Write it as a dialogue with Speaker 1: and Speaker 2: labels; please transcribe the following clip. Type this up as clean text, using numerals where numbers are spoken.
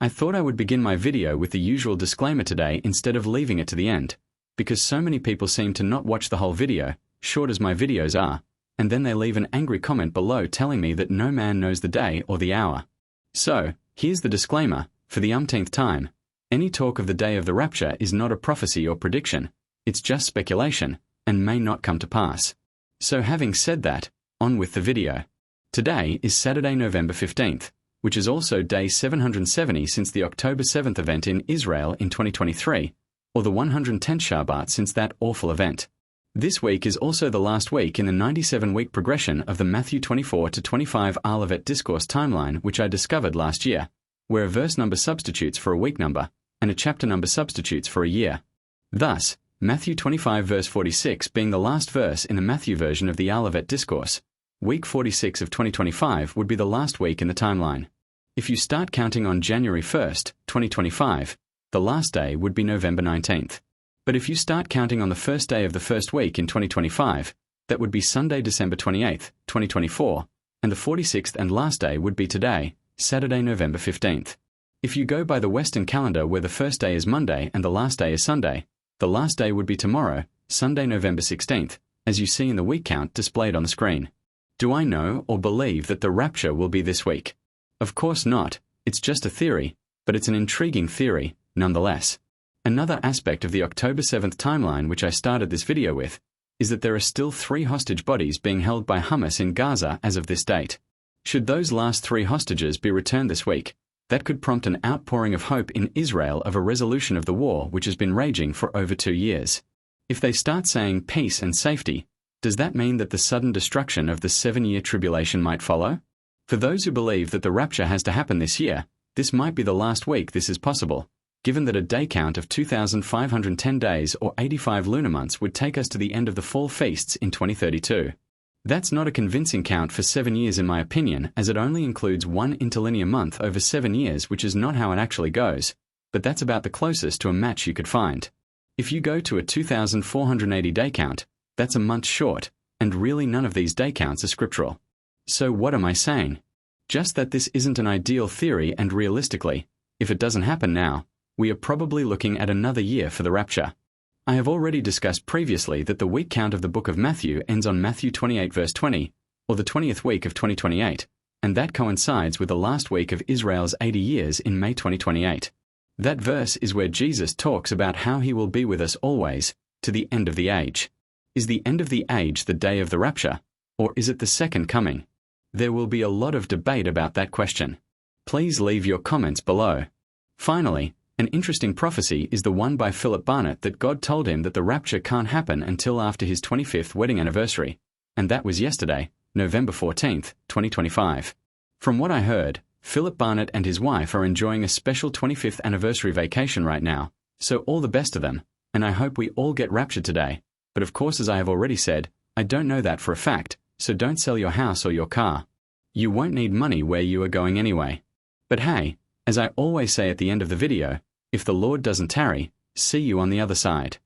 Speaker 1: I thought I would begin my video with the usual disclaimer today instead of leaving it to the end, because so many people seem to not watch the whole video, short as my videos are, and then they leave an angry comment below telling me that no man knows the day or the hour. So, here's the disclaimer, for the umpteenth time. Any talk of the day of the rapture is not a prophecy or prediction, it's just speculation, and may not come to pass. So having said that, on with the video. Today is Saturday, November 15th, which is also day 770 since the October 7th event in Israel in 2023, or the 110th Shabbat since that awful event. This week is also the last week in the 97-week progression of the Matthew 24 to 25 Olivet Discourse timeline which I discovered last year, where a verse number substitutes for a week number, and a chapter number substitutes for a year. Thus, Matthew 25 verse 46 being the last verse in the Matthew version of the Olivet Discourse, week 46 of 2025 would be the last week in the timeline. If you start counting on January 1st, 2025, the last day would be November 19th. But if you start counting on the first day of the first week in 2025, that would be Sunday, December 28th, 2024, and the 46th and last day would be today, Saturday, November 15th. If you go by the Western calendar where the first day is Monday and the last day is Sunday, the last day would be tomorrow, Sunday, November 16th, as you see in the week count displayed on the screen. Do I know or believe that the rapture will be this week? Of course not, it's just a theory, but it's an intriguing theory, nonetheless. Another aspect of the October 7th timeline which I started this video with, is that there are still 3 hostage bodies being held by Hamas in Gaza as of this date. Should those last 3 hostages be returned this week, that could prompt an outpouring of hope in Israel of a resolution of the war which has been raging for over 2 years. If they start saying peace and safety, does that mean that the sudden destruction of the 7-year tribulation might follow? For those who believe that the rapture has to happen this year, this might be the last week this is possible, given that a day count of 2,510 days or 85 lunar months would take us to the end of the fall feasts in 2032. That's not a convincing count for 7 years in my opinion, as it only includes 1 interlinear month over 7 years, which is not how it actually goes, but that's about the closest to a match you could find. If you go to a 2,480 day count, that's a month short, and really none of these day counts are scriptural. So what am I saying? Just that this isn't an ideal theory, and realistically, if it doesn't happen now, we are probably looking at another year for the rapture. I have already discussed previously that the week count of the book of Matthew ends on Matthew 28 verse 20, or the 20th week of 2028, and that coincides with the last week of Israel's 80 years in May 2028. That verse is where Jesus talks about how he will be with us always, to the end of the age. Is the end of the age the day of the rapture, or is it the second coming? There will be a lot of debate about that question. Please leave your comments below. Finally, an interesting prophecy is the one by Phillip Barnett that God told him that the rapture can't happen until after his 25th wedding anniversary, and that was yesterday, November 14th, 2025. From what I heard, Phillip Barnett and his wife are enjoying a special 25th anniversary vacation right now, so all the best to them, and I hope we all get raptured today. But of course, as I have already said, I don't know that for a fact, so don't sell your house or your car. You won't need money where you are going anyway. But hey, as I always say at the end of the video, if the Lord doesn't tarry, see you on the other side.